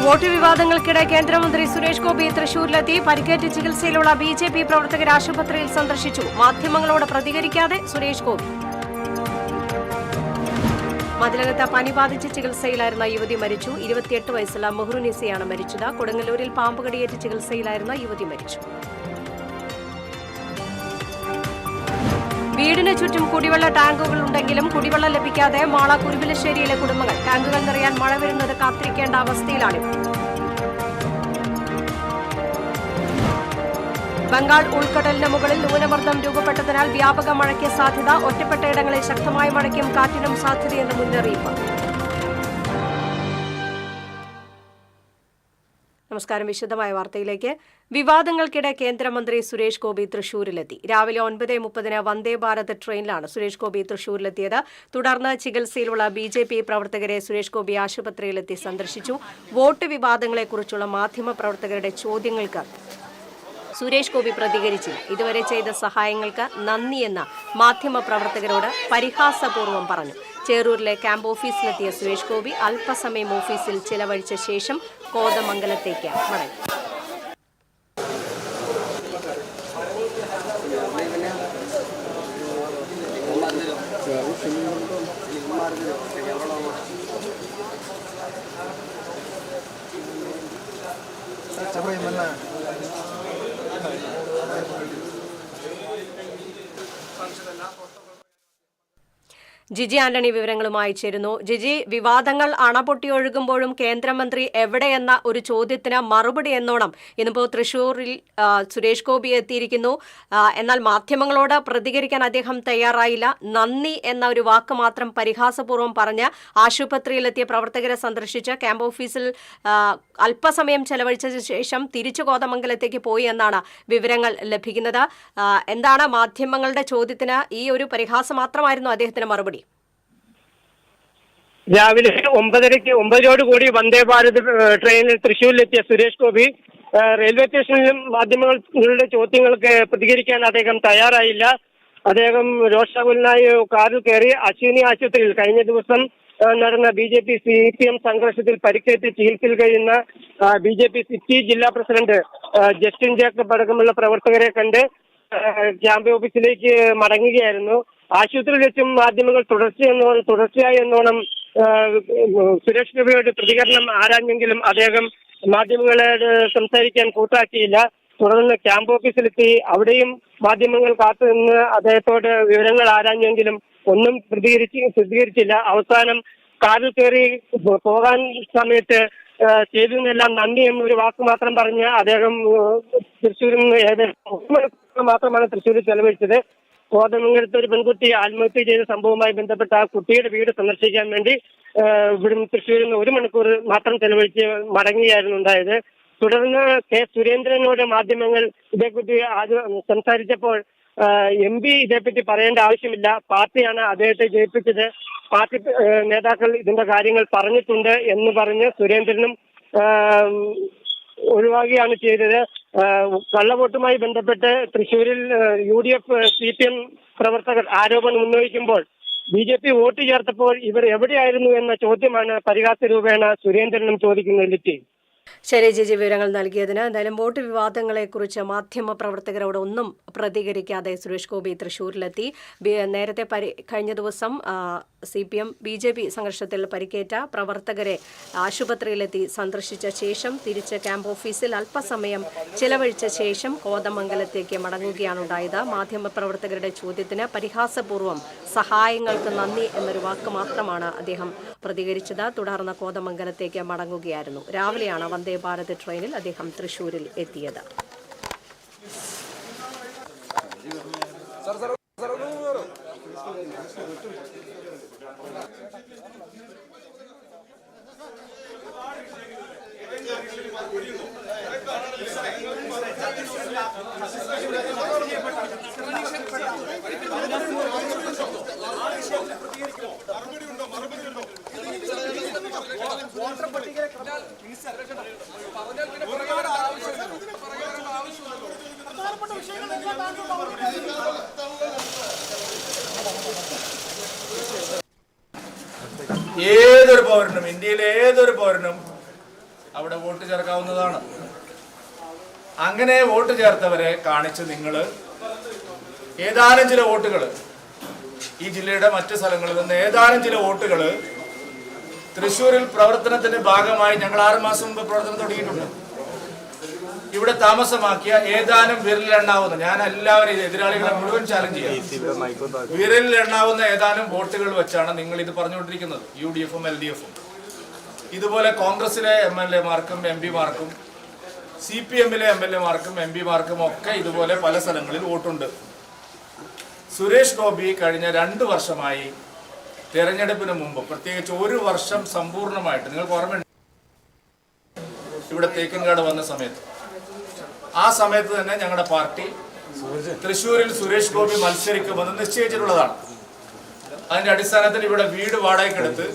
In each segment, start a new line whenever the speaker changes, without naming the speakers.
Vote വിവാദങ്ങൾക്കിടെ കേന്ദ്രമന്ത്രി സുരേഷ് ഗോപി തൃശൂരിലെത്തി. പരിക്കേറ്റ് ചികിത്സയിലുള്ള ബിജെപി പ്രവർത്തകർ ആശുപത്രിയിൽ സന്ദർശിച്ചു. മാധ്യമങ്ങളോട് പ്രതികരിക്കാതെ സുരേഷ് ഗോപി. മതിലകത്ത് പനി ബാധിച്ച് ചികിത്സയിലായിരുന്ന യുവതി മരിച്ചു. 28 വയസ്സുള്ള മെഹ്റുനിസയാണ് മരിച്ചത്. കൊടുങ്ങല്ലൂരിൽ പാമ്പുകടിയേറ്റ് ചികിത്സയിലായിരുന്ന യുവതി മരിച്ചു. വീടിന് ചുറ്റും കുടിവെള്ള ടാങ്കുകൾ ഉണ്ടെങ്കിലും കുടിവെള്ളം ലഭിക്കാതെ മാള കുരുവിലശ്ശേരിയിലെ കുടുംബങ്ങൾ. ടാങ്കുകൾ നിറയാൻ മഴ വരുന്നത് കാത്തിരിക്കേണ്ട അവസ്ഥയിലാണിത്. ബംഗാൾ ഉൾക്കടലിന് മുകളിൽ ന്യൂനമർദ്ദം രൂപപ്പെട്ടതിനാൽ വ്യാപക മഴയ്ക്ക് സാധ്യത. ഒറ്റപ്പെട്ടയിടങ്ങളിൽ ശക്തമായ മഴയ്ക്കും കാറ്റിനും സാധ്യതയെന്ന് മുന്നറിയിപ്പ്. നമസ്കാരം. വിശദമായ വാർത്തയിലേക്ക്. വിവാദങ്ങൾക്കിടെ കേന്ദ്രമന്ത്രി സുരേഷ് ഗോപി തൃശൂരിലെത്തി. രാവിലെ 9:30 വന്ദേ ഭാരത് ട്രെയിനിലാണ് സുരേഷ് ഗോപി തൃശൂരിലെത്തിയത്. തുടർന്ന് ചികിത്സയിലുള്ള ബിജെപി പ്രവർത്തകരെ സുരേഷ് ഗോപി ആശുപത്രിയിലെത്തി സന്ദർശിച്ചു. വോട്ട് വിവാദങ്ങളെക്കുറിച്ചുള്ള മാധ്യമപ്രവർത്തകരുടെ ചോദ്യങ്ങൾക്ക് സുരേഷ് ഗോപി പ്രതികരിച്ചില്ല. ഇതുവരെ ചെയ്ത സഹായങ്ങൾക്ക് നന്ദിയെന്ന് മാധ്യമപ്രവർത്തകരോട് പരിഹാസപൂർവ്വം പറഞ്ഞു. ചേറൂരിലെ ക്യാമ്പ് ഓഫീസിലെത്തിയ സുരേഷ് ഗോപി അല്പസമയം ഓഫീസിൽ ചിലവഴിച്ച ശേഷം കോതമംഗലത്തേക്ക് മടങ്ങി. ജിജി ആന്റണി വിവരങ്ങളുമായി ചേരുന്നു. ജിജി, വിവാദങ്ങൾ അണപൊട്ടിയൊഴുകുമ്പോഴും കേന്ദ്രമന്ത്രി എവിടെയെന്ന ഒരു ചോദ്യത്തിന് മറുപടി എന്നോണം ഇന്നിപ്പോൾ തൃശൂരിൽ സുരേഷ് ഗോപി എത്തിയിരിക്കുന്നു. എന്നാൽ മാധ്യമങ്ങളോട് പ്രതികരിക്കാൻ അദ്ദേഹം തയ്യാറായില്ല. നന്ദി എന്ന ഒരു വാക്ക് മാത്രം പരിഹാസപൂർവ്വം പറഞ്ഞ് ആശുപത്രിയിലെത്തിയ പ്രവർത്തകരെ സന്ദർശിച്ച് ക്യാമ്പ് ഓഫീസിൽ അല്പസമയം ചെലവഴിച്ച ശേഷം തിരിച്ചു കോതമംഗലത്തേക്ക് പോയി എന്നാണ് വിവരങ്ങൾ ലഭിക്കുന്നത്. എന്താണ് മാധ്യമങ്ങളുടെ ചോദ്യത്തിന് ഈ ഒരു പരിഹാസം മാത്രമായിരുന്നു അദ്ദേഹത്തിന് മറുപടി?
രാവിലെ 9:30 വന്ദേ ഭാരത് ട്രെയിനിൽ തൃശ്ശൂരിലെത്തിയ സുരേഷ് ഗോപി റെയിൽവേ സ്റ്റേഷനിലും മാധ്യമങ്ങളുടെ ചോദ്യങ്ങൾക്ക് പ്രതികരിക്കാൻ അദ്ദേഹം തയ്യാറായില്ല. അദ്ദേഹം രോഷാകുലനായി കാറിൽ കയറി അശ്വിനി ആശുപത്രിയിൽ കഴിഞ്ഞ ദിവസം നടന്ന BJP CPM സംഘർഷത്തിൽ പരിക്കേറ്റ് ചികിത്സയിൽ കഴിയുന്ന BJP സിറ്റി ജില്ലാ പ്രസിഡന്റ് ജസ്റ്റിൻ ജേക്കബ് അടക്കമുള്ള പ്രവർത്തകരെ കണ്ട് ക്യാമ്പ് ഓഫീസിലേക്ക് മടങ്ങുകയായിരുന്നു. ആശുപത്രിയിൽ വെച്ചും മാധ്യമങ്ങൾ തുടർച്ചയായി എന്നോണം സുരേഷ് ഗോപിയുടെ പ്രതികരണം ആരാഞ്ഞെങ്കിലും അദ്ദേഹം മാധ്യമങ്ങളോട് സംസാരിക്കാൻ കൂട്ടാക്കിയില്ല. തുടർന്ന് ക്യാമ്പ് ഓഫീസിലെത്തി അവിടെയും മാധ്യമങ്ങൾ കാത്തുനിന്ന് അദ്ദേഹത്തോട് വിവരങ്ങൾ ആരാഞ്ഞെങ്കിലും ഒന്നും പ്രതികരിച്ചില്ല. അവസാനം കാറിൽ കയറി പോകാൻ സമയത്ത് ചെയ്തതിനെല്ലാം നന്ദി എന്നൊരു വാക്ക് മാത്രം പറഞ്ഞ് അദ്ദേഹം തൃശ്ശൂരിൽ നിന്ന് ഏകദേശം മാത്രമാണ് തൃശ്ശൂരിൽ ചെലവഴിച്ചത്. കോതമംഗലത്ത് ഒരു പെൺകുട്ടി ആത്മഹത്യ ചെയ്ത സംഭവവുമായി ബന്ധപ്പെട്ട ആ കുട്ടിയുടെ വീട് സന്ദർശിക്കാൻ വേണ്ടി ഇവിടുന്ന് തൃശ്ശൂരിൽ നിന്ന് 1 മണിക്കൂർ മാത്രം ചെലവഴിച്ച് മടങ്ങുകയായിരുന്നു ഉണ്ടായത്. തുടർന്ന് കെ സുരേന്ദ്രനോട് മാധ്യമങ്ങൾ ഇതേക്കുറിച്ച് സംസാരിച്ചപ്പോൾ MP ഇതേപ്പറ്റി പറയേണ്ട ആവശ്യമില്ല, പാർട്ടിയാണ് അദ്ദേഹത്തെ ജയിപ്പിച്ചത്, പാർട്ടി നേതാക്കൾ ഇതിന്റെ കാര്യങ്ങൾ പറഞ്ഞിട്ടുണ്ട് എന്ന് പറഞ്ഞ് സുരേന്ദ്രനും ഒഴിവാക്കുകയാണ് ചെയ്തത്. കള്ളവോട്ടുമായി ബന്ധപ്പെട്ട് തൃശ്ശൂരിൽ UDF CPM പ്രവർത്തകർ ആരോപണം ഉന്നയിക്കുമ്പോൾ BJP വോട്ട് ചേർത്തപ്പോൾ ഇവർ എവിടെയായിരുന്നു എന്ന ചോദ്യമാണ് പരിഹാസ രൂപേണ സുരേന്ദ്രനും ചോദിക്കുന്നത്.
ശരി ജിജി, വിവരങ്ങൾ നൽകിയതിന്. എന്തായാലും വോട്ട് വിവാദങ്ങളെക്കുറിച്ച് മാധ്യമ പ്രവർത്തകരോട് ഒന്നും പ്രതികരിക്കാതെ സുരേഷ് ഗോപി തൃശൂരിലെത്തി. നേരത്തെ കഴിഞ്ഞ ദിവസം CPM BJP സംഘർഷത്തിൽ പരിക്കേറ്റ പ്രവർത്തകരെ ആശുപത്രിയിലെത്തി സന്ദർശിച്ച ശേഷം തിരിച്ച് ക്യാമ്പ് ഓഫീസിൽ അല്പസമയം ചിലവഴിച്ച ശേഷം കോതമംഗലത്തേക്ക് മടങ്ങുകയാണ് ഉണ്ടായത്. മാധ്യമപ്രവർത്തകരുടെ ചോദ്യത്തിന് പരിഹാസപൂർവ്വം സഹായങ്ങൾക്ക് നന്ദി എന്നൊരു വാക്ക് മാത്രമാണ് അദ്ദേഹം പ്രതികരിച്ചത്. തുടർന്ന് കോതമംഗലത്തേക്ക് മടങ്ങുകയായിരുന്നു. രാവിലെയാണ് വന്ദേ ഭാരത് ട്രെയിനിൽ അദ്ദേഹം തൃശൂരിൽ എത്തിയത്.
ഏതൊരു പൗരനും, ഇന്ത്യയിലെ ഏതൊരു പൗരനും അവിടെ വോട്ട് ചേർക്കാവുന്നതാണ്. അങ്ങനെ വോട്ട് ചേർത്തവരെ കാണിച്ച് നിങ്ങൾ ഏതാനും ചില വോട്ടുകൾ, ഈ ജില്ലയുടെ മറ്റു സ്ഥലങ്ങളിൽ നിന്ന് ഏതാനും ചില വോട്ടുകൾ തൃശ്ശൂരിൽ പ്രവർത്തനത്തിന്റെ ഭാഗമായി ഞങ്ങൾ 6 മാസം മുമ്പ് പ്രവർത്തനം തുടങ്ങിയിട്ടുണ്ട്. ഇവിടെ താമസമാക്കിയ ഏതാനും വിരലിലെണ്ണാവുന്ന, ഞാൻ എല്ലാവരെയും എതിരാളികളെ മുഴുവൻ ചാലഞ്ച് ചെയ്യാം, വിരലിലെണ്ണാവുന്ന ഏതാനും വോട്ടുകൾ വെച്ചാണ് നിങ്ങൾ ഇത് പറഞ്ഞുകൊണ്ടിരിക്കുന്നത്. UDF-ഉം LDF-ഉം ഇതുപോലെ കോൺഗ്രസിലെ MLA-മാർക്കും MP-മാർക്കും CPM-ലെ MLA-മാർക്കും MP-മാർക്കും ഒക്കെ ഇതുപോലെ പല സ്ഥലങ്ങളിൽ വോട്ടുണ്ട്. സുരേഷ് ഗോപി കഴിഞ്ഞ 2 വർഷമായി തെരഞ്ഞെടുപ്പിന് മുമ്പ്, പ്രത്യേകിച്ച് 1 വർഷം സമ്പൂർണ്ണമായിട്ട്, നിങ്ങൾക്ക് ഓർമ്മയുണ്ട് ഇവിടെ തേക്കിൻകാട് വന്ന സമയത്ത്, ആ സമയത്ത് തന്നെ ഞങ്ങളുടെ പാർട്ടി തൃശ്ശൂരിൽ സുരേഷ് ഗോപി മത്സരിക്കുമെന്ന് നിശ്ചയിച്ചിട്ടുള്ളതാണ്. അതിന്റെ അടിസ്ഥാനത്തിൽ ഇവിടെ വീട് വാടകയ്ക്കെടുത്ത്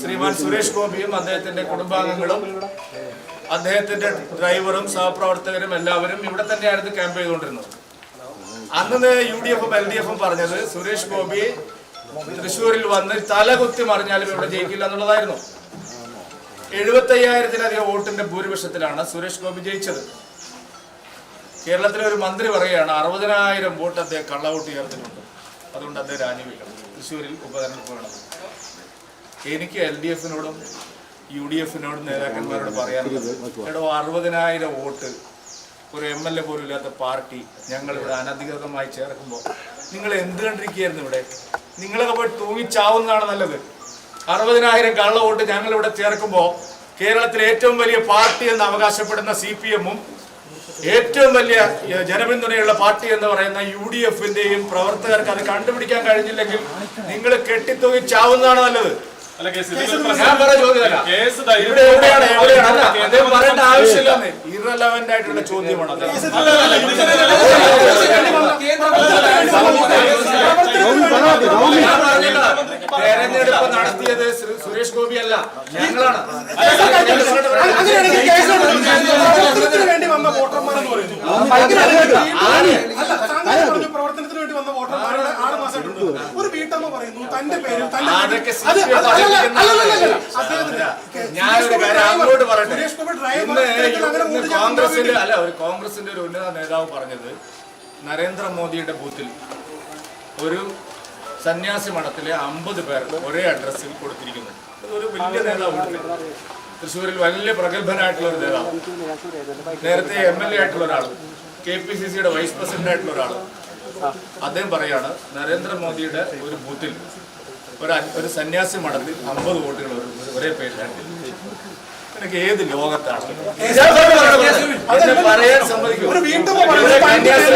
ശ്രീമാൻ സുരേഷ് ഗോപിയും അദ്ദേഹത്തിന്റെ കുടുംബാംഗങ്ങളും അദ്ദേഹത്തിന്റെ ഡ്രൈവറും സഹപ്രവർത്തകരും എല്ലാവരും ഇവിടെ തന്നെയായിരുന്നു ക്യാമ്പ് ചെയ്തുകൊണ്ടിരുന്നത്. അന്ന് UDF-ഉം LDF-ഉം പറഞ്ഞത് സുരേഷ് ഗോപി തൃശ്ശൂരിൽ വന്ന് തലകുത്തി മറിഞ്ഞാലും ഇവിടെ ജയിക്കില്ല എന്നുള്ളതായിരുന്നു. 75,000-ലധികം വോട്ടിന്റെ ഭൂരിപക്ഷത്തിലാണ് സുരേഷ് ഗോപി ജയിച്ചത്. കേരളത്തിലെ ഒരു മന്ത്രി പറയുകയാണ് 60,000 വോട്ട് അദ്ദേഹം കള്ളവോട്ട് ചേർത്തിട്ടുണ്ട്, അതുകൊണ്ട് അദ്ദേഹം രാജിവെക്കണം, തൃശ്ശൂരിൽ ഉപതെരഞ്ഞെടുപ്പ് വേണം. എനിക്ക് LDF-നോടും UDF-നോടും നേതാക്കന്മാരോട് പറയാനുള്ളത്, എടോ 60,000 വോട്ട് ഒരു MLA പോലും ഇല്ലാത്ത പാർട്ടി ഞങ്ങളിവിടെ അനധികൃതമായി ചേർക്കുമ്പോൾ നിങ്ങൾ എന്ത് കണ്ടിരിക്കുകയായിരുന്നു? ഇവിടെ നിങ്ങളൊക്കെ പോയി തൂങ്ങിച്ചാവുന്നതാണ് നല്ലത്. 60,000 കള്ള വോട്ട് ഞങ്ങളിവിടെ ചേർക്കുമ്പോൾ കേരളത്തിലെ ഏറ്റവും വലിയ പാർട്ടി എന്ന് അവകാശപ്പെടുന്ന CPM-ഉം ഏറ്റവും വലിയ ജനപിന്തുണയുള്ള പാർട്ടി എന്ന് പറയുന്ന UDF-ന്റെയും പ്രവർത്തകർക്ക് അത് കണ്ടുപിടിക്കാൻ കഴിഞ്ഞില്ലെങ്കിൽ നിങ്ങൾ കെട്ടിത്തൂങ്ങിച്ചാവുന്നതാണ് നല്ലത്. ഞാൻ പറഞ്ഞ ചോദ്യമല്ല, ഇവിടെ എവിടെയാണ് അദ്ദേഹം പറയേണ്ട ആവശ്യമില്ലെന്ന്, ഇറലവന്റ് ആയിട്ടുള്ള ചോദ്യമാണ് അത്. തെരഞ്ഞെടുപ്പ് നടത്തിയത് സുരേഷ് ഗോപി അല്ല, ഞങ്ങളാണ്.
പ്രവർത്തനത്തിന് വേണ്ടി വന്ന വോട്ടർമാരുടെ 6 മാസമായിട്ടുണ്ട്. ഒരു വീട്ടമ്മ പറയുന്നു തന്റെ പേരിൽ
ഞാനൊരു കാര്യം അങ്ങോട്ട് പറയട്ടെ. ഇന്ന് കോൺഗ്രസിന്റെ ഒരു ഉന്നത നേതാവ് പറഞ്ഞത്, നരേന്ദ്രമോദിയുടെ ബൂത്തിൽ ഒരു സന്യാസി മഠത്തിലെ 50 പേർ ഒരേ അഡ്രസ്സിൽ കൊടുത്തിരിക്കുന്നു. ഒരു വലിയ നേതാവ്, തൃശ്ശൂരിൽ വലിയ പ്രഗത്ഭനായിട്ടുള്ള ഒരു നേതാവ്, നേരത്തെ MLA ആയിട്ടുള്ള ഒരാൾ, KPCC-യുടെ വൈസ് പ്രസിഡന്റ് ആയിട്ടുള്ള ഒരാൾ, അദ്ദേഹം പറയാണ് നരേന്ദ്രമോദിയുടെ ഒരു ബൂത്തിൽ ഒരു സന്യാസി മഠത്തിൽ 50 വോട്ടുകൾ ഒരേ പേരിലാണ്. എനിക്ക് ഏത് ലോകത്താണ് പറയാൻ സമ്മതിക്കും? കന്യാസ്ത്രീ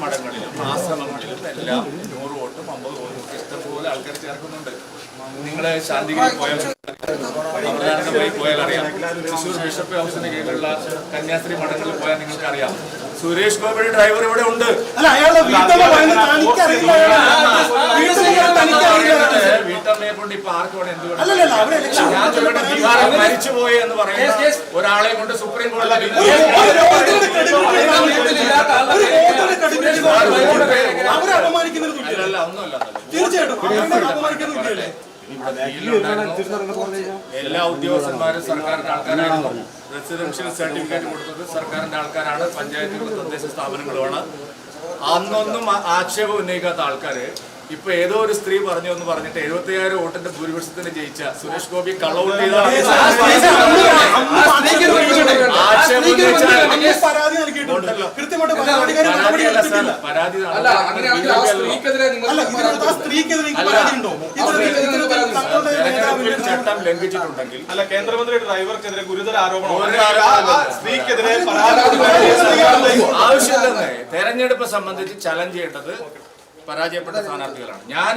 മഠങ്ങളിലും ആശ്രമങ്ങളിലും എല്ലാം 100 വോട്ടും 50 വോട്ടും ഇഷ്ടംപോലെ ആൾക്കാർ ചേർക്കുന്നുണ്ട്. നിങ്ങള് ശാന്തിഗിരി പോയാൽ അറിയാം, തൃശ്ശൂർ ബിഷപ്പ് ഹൗസിന് കീഴിലുള്ള കന്യാസ്ത്രീ മഠങ്ങളിൽ പോയാൽ നിങ്ങൾക്ക് അറിയാം, സുരേഷ് ഗോപിയുടെ ഡ്രൈവർ ഇവിടെ ഉണ്ട്. വീട്ടമ്മയെ കൊണ്ട് ഇപ്പൊ ആർക്ക് വേണം എന്തുകൊണ്ട് ഞാൻ ചോദിക്കട്ടെ, ബീഹാറിൽ മരിച്ചുപോയി എന്ന് പറയുന്ന ഒരാളെ കൊണ്ട് സുപ്രീം കോടതി അല്ല ഒന്നുമല്ല. എല്ലാ ഉദ്യോഗസ്ഥന്മാരും സർക്കാരിന്റെ ആൾക്കാരായിരുന്നു. റെസിഡൻഷ്യൽ സർട്ടിഫിക്കറ്റ് കൊടുത്തത് സർക്കാരിന്റെ ആൾക്കാരാണ്, പഞ്ചായത്തുകളും തദ്ദേശ സ്ഥാപനങ്ങളുമാണ്. അന്നൊന്നും ആക്ഷേപം ഉന്നയിക്കാത്ത ആൾക്കാര് ഇപ്പൊ ഏതോ ഒരു സ്ത്രീ പറഞ്ഞു എന്ന് പറഞ്ഞിട്ട് 75,000 വോട്ടിന്റെ ഭൂരിപക്ഷത്തിന് ജയിച്ച സുരേഷ് ഗോപി കള്ളവോട്ട് ചെയ്താണ്. പരാതി ചട്ടം ലംഘിച്ചിട്ടുണ്ടെങ്കിൽ
അല്ല, കേന്ദ്രമന്ത്രി ഡ്രൈവർക്കെതിരെ ഗുരുതര ആരോപണം, സ്ത്രീക്കെതിരെ
ആവശ്യമില്ലെന്ന്. തെരഞ്ഞെടുപ്പ് സംബന്ധിച്ച് ചലഞ്ച് ചെയ്യേണ്ടത് പരാജയപ്പെട്ട സ്ഥാനാർത്ഥികളാണ്. ഞാൻ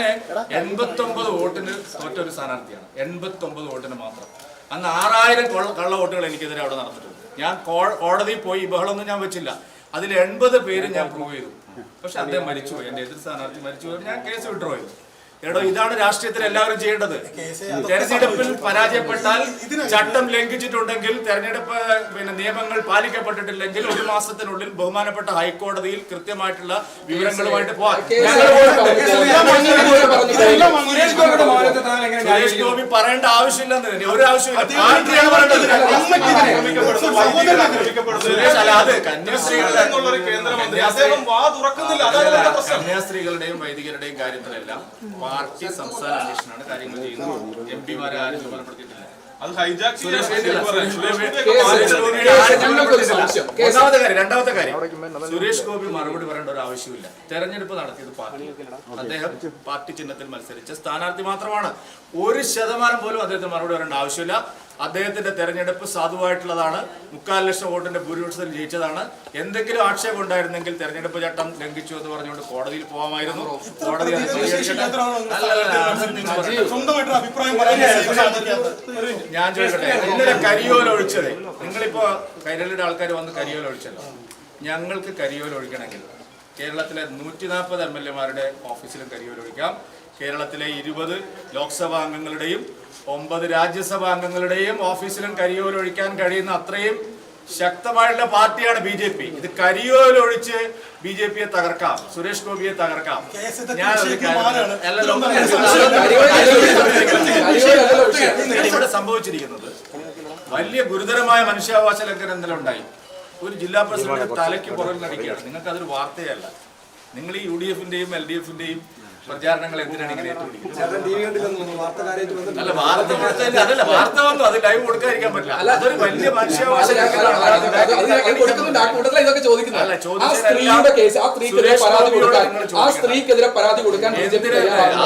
89 വോട്ടിന് തോറ്റൊരു സ്ഥാനാർത്ഥിയാണ്, 89 വോട്ടിന് മാത്രം. അന്ന് 6,000 കള്ള വോട്ടുകൾ എനിക്കെതിരെ അവിടെ നടന്നിട്ടുണ്ട്. ഞാൻ കോടതിയിൽ പോയി ബഹളമൊന്നും ഞാൻ വെച്ചില്ല. അതിൽ 80 പേര് ഞാൻ പ്രൂവ് ചെയ്തു. പക്ഷെ അദ്ദേഹം മരിച്ചുപോയി, എൻ്റെ എതിർ സ്ഥാനാർത്ഥി മരിച്ചുപോയി, ഞാൻ കേസ് വിഡ്രോ ചെയ്തു. എടോ, ഇതാണ് രാഷ്ട്രീയത്തിൽ എല്ലാവരും ചെയ്യേണ്ടത്. തെരഞ്ഞെടുപ്പിൽ പരാജയപ്പെട്ടാൽ ചട്ടം ലംഘിച്ചിട്ടുണ്ടെങ്കിൽ തെരഞ്ഞെടുപ്പ് നിയമങ്ങൾ പാലിക്കപ്പെട്ടിട്ടില്ലെങ്കിൽ 1 മാസത്തിനുള്ളിൽ ബഹുമാനപ്പെട്ട ഹൈക്കോടതിയിൽ കൃത്യമായിട്ടുള്ള വിവരങ്ങളുമായിട്ട് പോകാം. സുരേഷ് ഗോപി പറയേണ്ട ആവശ്യമില്ലെന്ന് ഒരു ആവശ്യമില്ല. പാർട്ടിയാണ് പറയേണ്ടത്. സുരേഷ് അല്ല, അത് കന്യാസ്ത്രീകളുടെയും വൈദികരുടെയും കാര്യത്തിലെല്ലാം പാർട്ടി സംസ്ഥാന അധ്യക്ഷനാണ് കാര്യങ്ങൾ ചെയ്യുന്നത്. MP-മാരെ ആരും ചുമതലപ്പെടുത്തിയിട്ടില്ല.
അത് ഹൈജാക്ക്
ഒന്നാമത്തെ കാര്യം. രണ്ടാമത്തെ കാര്യം, സുരേഷ് ഗോപി മറുപടി പറയേണ്ട ഒരു ആവശ്യമില്ല. തെരഞ്ഞെടുപ്പ് നടത്തിയത് പാർട്ടി. അദ്ദേഹം പാർട്ടി ചിഹ്നത്തിൽ മത്സരിച്ച സ്ഥാനാർത്ഥി മാത്രമാണ്. 1% പോലും അദ്ദേഹത്തിന് മറുപടി പറയേണ്ട ആവശ്യമില്ല. അദ്ദേഹത്തിന്റെ തെരഞ്ഞെടുപ്പ് സാധുവായിട്ടുള്ളതാണ്. 3/4 ലക്ഷം വോട്ടിന്റെ ഭൂരിപക്ഷത്തിൽ ജയിച്ചതാണ്. എന്തെങ്കിലും ആക്ഷേപം ഉണ്ടായിരുന്നെങ്കിൽ തെരഞ്ഞെടുപ്പ് ചട്ടം ലംഘിച്ചു എന്ന് പറഞ്ഞുകൊണ്ട് കോടതിയിൽ പോകാമായിരുന്നു. കോടതി ഞാൻ ചോദിക്കട്ടെ, ഇന്നലെ കരിയോല ഒഴിച്ചത്, നിങ്ങളിപ്പോ കൈരളിയുടെ ആൾക്കാർ വന്ന് കരിയോല ഒഴിച്ചല്ലോ. ഞങ്ങൾക്ക് കരിയോല ഒഴിക്കണമെങ്കിൽ കേരളത്തിലെ 140 MLA-മാരുടെ ഓഫീസിലും കരിയോല ഒഴിക്കാം. കേരളത്തിലെ 20 ലോക്സഭാ അംഗങ്ങളുടെയും 9 രാജ്യസഭാ അംഗങ്ങളുടെയും ഓഫീസിലും കരിയോല ഒഴിക്കാൻ കഴിയുന്ന അത്രയും ശക്തമായിട്ടുള്ള പാർട്ടിയാണ് BJP. ഇത് കരിയോല ഒഴിച്ച് BJP-യെ തകർക്കാം, സുരേഷ് ഗോപിയെ തകർക്കാം. ഇവിടെ സംഭവിച്ചിരിക്കുന്നത് വലിയ ഗുരുതരമായ മനുഷ്യാവകാശ ലംഘനം ഇന്നലെ ഉണ്ടായി. ഒരു ജില്ലാ പ്രസിഡന്റ് തലയ്ക്ക് പുറകിൽ നടിക്കുകയാണ്. നിങ്ങൾക്ക് അതൊരു വാർത്തയല്ല. നിങ്ങൾ ഈ UDF-ന്റെയും LDF-ന്റെയും പ്രചാരണങ്ങൾ എന്തിനാണ് ഇങ്ങനെ ഏറ്റുപിടിക്കുന്നത്? അല്ല, വാർത്ത കൊടുത്തതിന്റെ അതല്ല, വാർത്ത വന്നു, അത് ലൈവ് കൊടുക്കാതിരിക്കാൻ പറ്റില്ല. അതൊരു വലിയ മനുഷ്യാവകാശ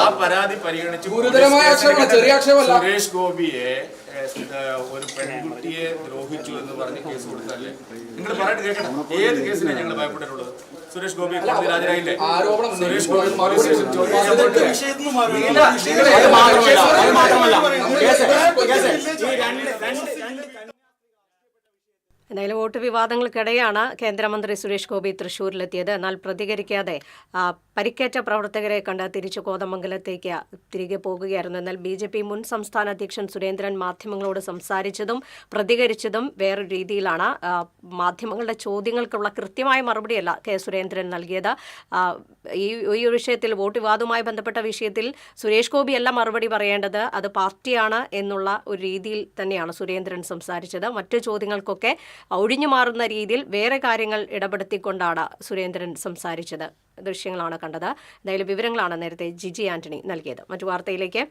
ആ പരാതി പരിഗണിച്ച് സുരേഷ് ഗോപിയെ ഒരു പെൺകുട്ടിയെ ദ്രോഹിച്ചു എന്ന് പറഞ്ഞ് കേസ് കൊടുത്തല്ലേ? നിങ്ങൾ പറഞ്ഞിട്ട് കേൾക്കണം. ഏത് കേസിനാണ് ഞങ്ങൾ ഭയപ്പെട്ടിട്ടുള്ളത്? സുരേഷ് ഗോപി കോടതി ഹാജരായില്ലേ? സുരേഷ് ഗോപി
എന്തായാലും വോട്ട് വിവാദങ്ങൾക്കിടെയാണ് കേന്ദ്രമന്ത്രി സുരേഷ് ഗോപി തൃശ്ശൂരിലെത്തിയത്. എന്നാൽ പ്രതികരിക്കാതെ പരിക്കേറ്റ പ്രവർത്തകരെ കണ്ട് തിരിച്ചു കോതമംഗലത്തേക്ക് തിരികെ പോകുകയായിരുന്നു. എന്നാൽ BJP മുൻ സംസ്ഥാന അധ്യക്ഷൻ സുരേന്ദ്രൻ മാധ്യമങ്ങളോട് സംസാരിച്ചതും പ്രതികരിച്ചതും വേറൊരു രീതിയിലാണ്. മാധ്യമങ്ങളുടെ ചോദ്യങ്ങൾക്കുള്ള കൃത്യമായ മറുപടിയല്ല കെ സുരേന്ദ്രൻ നൽകിയത്. ഈ വിഷയത്തിൽ വോട്ട് വിവാദവുമായി ബന്ധപ്പെട്ട വിഷയത്തിൽ സുരേഷ് ഗോപിയല്ല മറുപടി പറയേണ്ടത്, അത് പാർട്ടിയാണ് എന്നുള്ള ഒരു രീതിയിൽ തന്നെയാണ് സുരേന്ദ്രൻ സംസാരിച്ചത്. മറ്റു ചോദ്യങ്ങൾക്കൊക്കെ ഒഴിഞ്ഞു മാറുന്ന രീതിയിൽ വേറെ കാര്യങ്ങൾ ഇടപെടുത്തിക്കൊണ്ടാണ് സുരേന്ദ്രൻ സംസാരിച്ചത്. ദൃശ്യങ്ങളാണ് കണ്ടത്. എന്തായാലും വിവരങ്ങളാണ് നേരത്തെ ജിജി ആന്റണി നൽകിയത്. മറ്റു വാർത്തയിലേക്ക്.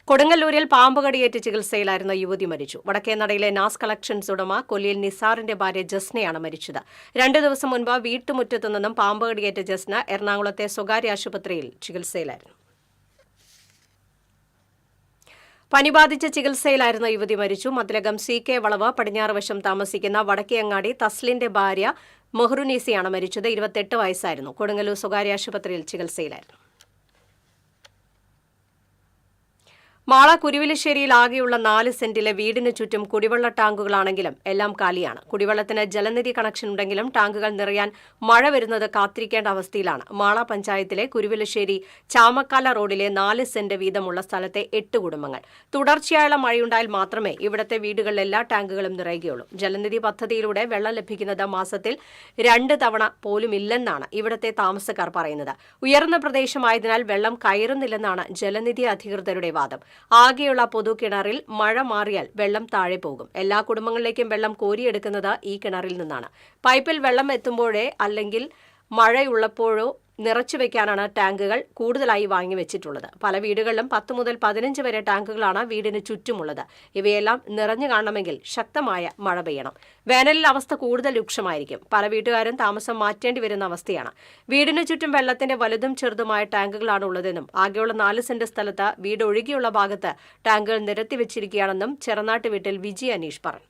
കൊടുങ്ങല്ലൂരിൽ പാമ്പ് കടിയേറ്റ് ചികിത്സയിലായിരുന്ന യുവതി മരിച്ചു. വടക്കേനടയിലെ നാസ് കളക്ഷൻസ് ഉടമ കൊല്ലിയിൽ നിസാറിന്റെ ഭാര്യ ജസ്നയാണ് മരിച്ചത്. 2 ദിവസം മുൻപ് വീട്ടുമുറ്റത്തു നിന്നും പാമ്പ് കടിയേറ്റ ജസ്ന എറണാകുളത്തെ സ്വകാര്യ ആശുപത്രിയിൽ ചികിത്സയിലായിരുന്നു. പനി ബാധിച്ച ചികിത്സയിലായിരുന്ന യുവതി മരിച്ചു. മതിലകം CK വളവ് പടിഞ്ഞാറ് വശം താമസിക്കുന്ന വടക്കേയങ്ങാടി തസ്ലിന്റെ ഭാര്യ മെഹ്റുനീസയാണ് മരിച്ചത്. 28 വയസ്സായിരുന്നു. കൊടുങ്ങല്ലൂർ സ്വകാര്യ ആശുപത്രിയിൽ ചികിത്സയിലായിരുന്നു. മാള കുരുവിലശ്ശേരിയിൽ ആകെയുള്ള 4 സെന്റിലെ വീടിന് ചുറ്റും കുടിവെള്ള ടാങ്കുകളാണെങ്കിലും എല്ലാം കാലിയാണ്. കുടിവെള്ളത്തിന് ജലനിധി കണക്ഷൻ ഉണ്ടെങ്കിലും ടാങ്കുകൾ നിറയാൻ മഴ വരുന്നത് കാത്തിരിക്കേണ്ട അവസ്ഥയിലാണ്. മാള പഞ്ചായത്തിലെ കുരുവിലശ്ശേരി ചാമക്കാല റോഡിലെ 4 സെന്റ് വീതമുള്ള സ്ഥലത്തെ 8 കുടുംബങ്ങൾ. തുടർച്ചയായുള്ള മഴയുണ്ടായാൽ മാത്രമേ ഇവിടത്തെ വീടുകളിലെ എല്ലാ ടാങ്കുകളും നിറയുകയുള്ളൂ. ജലനിധി പദ്ധതിയിലൂടെ വെള്ളം ലഭിക്കുന്നത് മാസത്തിൽ 2 തവണ പോലുമില്ലെന്നാണ് ഇവിടത്തെ താമസക്കാർ പറയുന്നത്. ഉയർന്ന പ്രദേശമായതിനാൽ വെള്ളം കയറുന്നില്ലെന്നാണ് ജലനിധി അധികൃതരുടെ വാദം. ആകെയുള്ള പൊതുകിണറിൽ മഴ മാറിയാൽ വെള്ളം താഴെ പോകും. എല്ലാ കുടുംബങ്ങളിലേക്കും വെള്ളം കോരിയെടുക്കുന്നത് ഈ കിണറിൽ നിന്നാണ്. പൈപ്പിൽ വെള്ളം എത്തുമ്പോഴേ അല്ലെങ്കിൽ മഴയുള്ളപ്പോഴോ നിറച്ചുവെക്കാനാണ് ടാങ്കുകൾ കൂടുതലായി വാങ്ങിവെച്ചിട്ടുള്ളത്. പല വീടുകളിലും 10 മുതൽ 15 വരെ ടാങ്കുകളാണ് വീടിന് ചുറ്റുമുള്ളത്. ഇവയെല്ലാം നിറഞ്ഞു കാണണമെങ്കിൽ ശക്തമായ മഴ പെയ്യണം. വേനലിൽ അവസ്ഥ കൂടുതൽ രൂക്ഷമായിരിക്കും. പല വീട്ടുകാരും താമസം മാറ്റേണ്ടി വരുന്ന അവസ്ഥയാണ്. വീടിന് ചുറ്റും വെള്ളത്തിന്റെ വലുതും ചെറുതുമായ ടാങ്കുകളാണ് ഉള്ളതെന്നും ആകെയുള്ള 4 സെന്റ് സ്ഥലത്ത് വീട് ഒഴികെയുള്ള ഭാഗത്ത് ടാങ്കുകൾ നിരത്തിവെച്ചിരിക്കുകയാണെന്നും ചെറനാട്ട് വീട്ടിൽ വിജി അനീഷ് പറഞ്ഞു.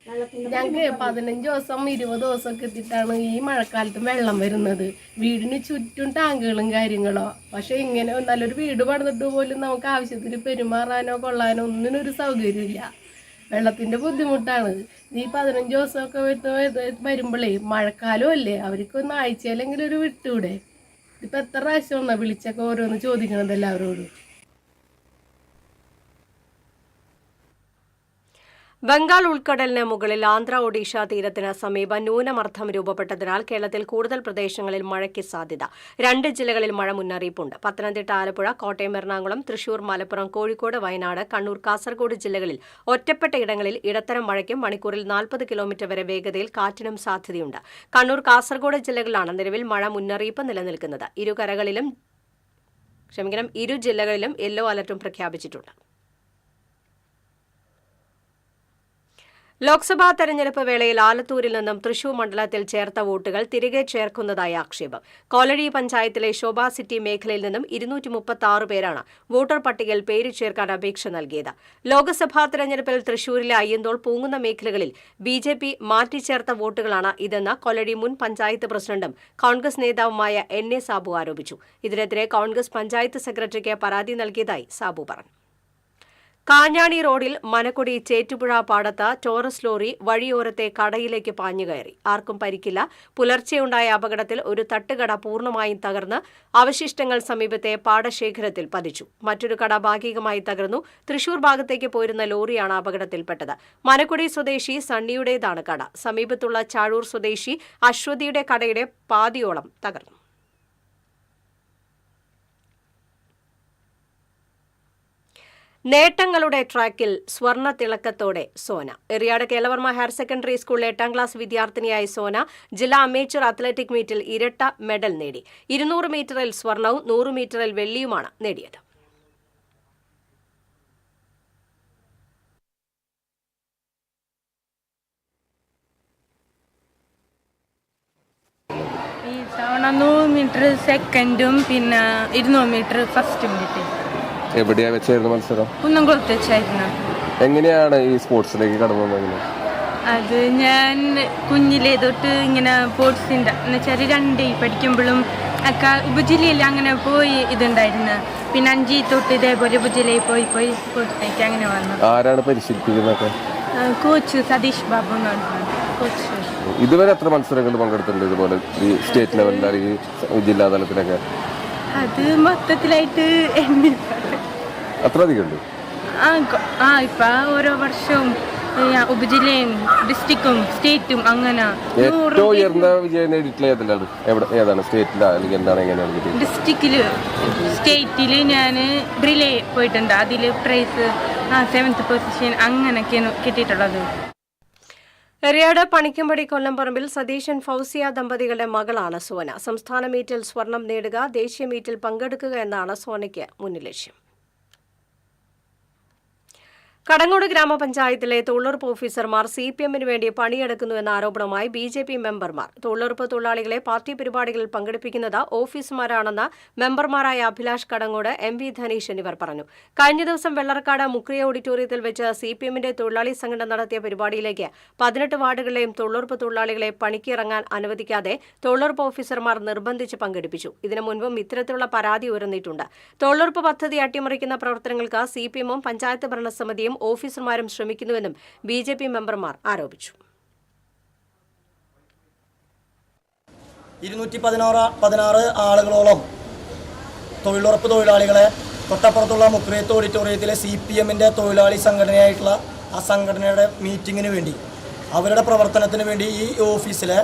ഞങ്ങൾക്ക് 15 ദിവസം 20 ദിവസമൊക്കെ എത്തിയിട്ടാണ് ഈ മഴക്കാലത്ത് വെള്ളം വരുന്നത്. വീടിന് ചുറ്റും ടാങ്കുകളും കാര്യങ്ങളോ. പക്ഷെ ഇങ്ങനെ നല്ലൊരു വീട് പണിതിട്ട് പോലും നമുക്ക് ആവശ്യത്തിന് പെരുമാറാനോ കൊള്ളാനോ ഒന്നിനൊരു സൗകര്യമില്ല. വെള്ളത്തിന്റെ ബുദ്ധിമുട്ടാണ്. ഈ 15 ദിവസമൊക്കെ വരുമ്പോഴേ മഴക്കാലം അല്ലേ, അവർക്ക് 1 ആഴ്ചയിലെങ്കിലും ഒരു വിട്ടൂടെ. ഇപ്പൊ എത്ര പ്രാവശ്യം വിളിച്ചൊക്കെ ഓരോന്ന് ചോദിക്കണത് എല്ലാവരോടും.
ബംഗാൾ ഉൾക്കടലിന് മുകളിൽ ആന്ധ്ര ഒഡീഷ തീരത്തിന് സമീപം ന്യൂനമർദ്ദം രൂപപ്പെട്ടതിനാൽ കേരളത്തിൽ കൂടുതൽ പ്രദേശങ്ങളിൽ മഴയ്ക്ക് സാധ്യത. 2 ജില്ലകളിൽ മഴ മുന്നറിയിപ്പുണ്ട്. പത്തനംതിട്ട, ആലപ്പുഴ, കോട്ടയം, എറണാകുളം, തൃശൂർ, മലപ്പുറം, കോഴിക്കോട്, വയനാട്, കണ്ണൂർ, കാസർഗോഡ് ജില്ലകളിൽ ഒറ്റപ്പെട്ട ഇടങ്ങളിൽ ഇടത്തരം മഴയ്ക്കും മണിക്കൂറിൽ 40 കിലോമീറ്റർ വരെ വേഗതയിൽ കാറ്റിനും സാധ്യതയുണ്ട്. കണ്ണൂർ, കാസർഗോഡ് ജില്ലകളിലാണ് നിലവിൽ മഴ മുന്നറിയിപ്പ് നിലനിൽക്കുന്നത്. ഇരു ജില്ലകളിലും യെല്ലോ അലർട്ടും പ്രഖ്യാപിച്ചിട്ടുണ്ട്. ലോക്സഭാ തെരഞ്ഞെടുപ്പ് വേളയിൽ ആലത്തൂരിൽ നിന്നും തൃശൂർ മണ്ഡലത്തിൽ ചേർത്ത വോട്ടുകൾ തിരികെ ചേർക്കുന്നതായി ആക്ഷേപം. കോലഴി പഞ്ചായത്തിലെ ശോഭ സിറ്റി മേഖലയിൽ നിന്നും 236 പേരാണ് വോട്ടർ പട്ടികയിൽ പേര് ചേർക്കാൻ അപേക്ഷ നൽകിയത്. ലോക്സഭാ തെരഞ്ഞെടുപ്പിൽ തൃശൂരിലെ അയ്യന്തോൾ, പൂങ്ങുന്ന മേഖലകളിൽ BJP മാറ്റിച്ചേർത്ത വോട്ടുകളാണ് ഇതെന്ന് കോലഴി മുൻ പഞ്ചായത്ത് പ്രസിഡന്റും കോൺഗ്രസ് നേതാവുമായ NA സാബു ആരോപിച്ചു. ഇതിനെതിരെ കോൺഗ്രസ് പഞ്ചായത്ത് സെക്രട്ടറിക്ക് പരാതി നൽകിയതായി സാബു പറഞ്ഞു. കാഞ്ഞാണി റോഡിൽ മനക്കൊടി ചേറ്റുപുഴ പാടത്ത് ടോറസ് ലോറി വഴിയോരത്തെ കടയിലേക്ക് പാഞ്ഞുകയറി. ആർക്കും പരിക്കില്ല. പുലർച്ചെയുണ്ടായ അപകടത്തിൽ ഒരു തട്ടുകട പൂർണ്ണമായും തകർന്ന് അവശിഷ്ടങ്ങൾ സമീപത്തെ പാടശേഖരത്തിൽ പതിച്ചു. മറ്റൊരു കട ഭാഗികമായി തകർന്നു. തൃശൂർ ഭാഗത്തേക്ക് പോയിരുന്ന ലോറിയാണ് അപകടത്തിൽപ്പെട്ടത്. മനക്കൊടി സ്വദേശി സണ്ണിയുടേതാണ് കട. സമീപത്തുള്ള ചാഴൂർ സ്വദേശി അശ്വതിയുടെ കടയുടെ പാതിയോളം തകർന്നു. നേട്ടങ്ങളുടെ ട്രാക്കിൽ സ്വർണ്ണ തിളക്കത്തോടെ സോന. എറിയാട് കേളവർമ്മ ഹയർ സെക്കൻഡറി സ്കൂളിലെ 8ാം ക്ലാസ് വിദ്യാർത്ഥിനിയായ സോന ജില്ലാ അമേച്ചർ അത്ലറ്റിക് മീറ്റിൽ ഇരട്ട മെഡൽ നേടി. 200 മീറ്ററിൽ സ്വർണവും 100 മീറ്ററിൽ വെള്ളിയുമാണ് നേടിയത്.
ഈ തവണ 100 മീറ്റർ സെക്കൻഡും പിന്നെ 200 മീറ്റർ ഫസ്റ്റും കിട്ടി.
എവിടെയാ വെച്ചായിരുന്നു മത്സരം?
കുന്നംകുളത്ത് വെച്ചായിരുന്നു.
എങ്ങനെയാണ് ഈ സ്പോർട്സിലേക്ക് കടന്നു വന്നത്?
അത് ഞാൻ കുഞ്ഞിലേ തൊട്ട് ഇങ്ങനെ സ്പോർട്സിൻ്റെ എന്നുവെച്ചാൽ 2 പഠിക്കുമ്പോഴും ഒക്കെ ഉപജില്ലയിൽ അങ്ങനെ പോയി ഇതുണ്ടായിരുന്നു. പിന്നെ 5 തൊട്ട് ഇതേപോലെ ഉപജില്ലയിൽ പോയി സ്പോർട്സിലേക്ക് അങ്ങനെ വന്നു.
ആരാണ് പരിശീലിപ്പിക്കുന്നത്?
കോച്ച് സതീഷ് ബാബു എന്ന് പറഞ്ഞ കോച്ച്.
ഇതുവരെ എത്ര മത്സരങ്ങൾ പങ്കെടുത്തിട്ടുണ്ട് ഇതുപോലെ ഈ സ്റ്റേറ്റ് ലെവലിൽ അല്ലെങ്കിൽ ജില്ലാ തലത്തിലൊക്കെ?
അത് മൊത്തത്തിലായിട്ട്
അത്ര അധികം ഉണ്ട്.
ഇപ്പൊ ഓരോ വർഷവും ഉപജില്ലയും ഡിസ്ട്രിക്റ്റും സ്റ്റേറ്റും അങ്ങനെ.
ഏറ്റവും ഉയർന്ന വിജയം നേടിയിട്ടുള്ള ഏതാണ്? സ്റ്റേറ്റിലാ അല്ലെങ്കിൽ എന്താണ്? എങ്ങനെയാണ്?
ഡിസ്ട്രിക്റ്റില് സ്റ്റേറ്റില് ഞാൻ റിലേ പോയിട്ടുണ്ട്. അതില് പ്രൈസ് 7th പൊസിഷൻ അങ്ങനെയൊക്കെയാണ് കിട്ടിയിട്ടുള്ളത്.
എറിയാട് പണിക്കമ്പടി കൊല്ലംപറമ്പിൽ സതീശൻ ഫൗസിയ ദമ്പതികളുടെ മകളാണ് സോന. സംസ്ഥാന മീറ്റിൽ സ്വർണം നേടുക, ദേശീയ മീറ്റിൽ പങ്കെടുക്കുക എന്നാണ് സോനയ്ക്ക് മുന്നിൽ ലക്ഷ്യം. കടങ്ങോട് ഗ്രാമപഞ്ചായത്തിലെ തൊഴിലുറപ്പ് ഓഫീസർമാർ CPM-ന് വേണ്ടി പണിയെടുക്കുന്നുവെന്ന ആരോപണവുമായി BJP മെമ്പർമാർ. തൊഴിലുറപ്പ് തൊഴിലാളികളെ പാർട്ടി പരിപാടികളിൽ പങ്കെടുപ്പിക്കുന്നത് ഓഫീസർമാരാണെന്ന് മെമ്പർമാരായ അഭിലാഷ് കടങ്ങോട്, MV ധനീഷ് എന്നിവർ പറഞ്ഞു. കഴിഞ്ഞ ദിവസം വെള്ളർക്കാട് മുക്രിയ ഓഡിറ്റോറിയത്തിൽ വെച്ച് CPM-ന്റെ തൊഴിലാളി സംഘടന നടത്തിയ പരിപാടിയിലേക്ക് 18 വാർഡുകളിലെയും തൊഴിലുറപ്പ് തൊഴിലാളികളെ പണിക്കിറങ്ങാൻ അനുവദിക്കാതെ തൊഴിലുറപ്പ് ഓഫീസർമാർ നിർബന്ധിച്ച് പങ്കെടുപ്പിച്ചു. ഇതിനു മുൻപും ഇത്തരത്തിലുള്ള പരാതി ഉയർന്നിട്ടുണ്ട്. തൊഴിലുറപ്പ് പദ്ധതി അട്ടിമറിക്കുന്ന പ്രവർത്തനങ്ങൾക്ക് CPM-ഉം പഞ്ചായത്ത് ഭരണസമിതിയും ഓഫീസർമാരും ശ്രമിക്കുന്നുവെന്നും BJP മെമ്പർമാർ ആരോപിച്ചു.
216 ആളുകളോളം തൊഴിലുറപ്പ് തൊഴിലാളികളെ തൊട്ടപ്പുറത്തുള്ള മുക്രിയത്ത് ഓഡിറ്റോറിയത്തിലെ CPM-ന്റെ തൊഴിലാളി സംഘടനയായിട്ടുള്ള ആ സംഘടനയുടെ മീറ്റിങ്ങിന് വേണ്ടി, അവരുടെ പ്രവർത്തനത്തിന് വേണ്ടി ഈ ഓഫീസിലെ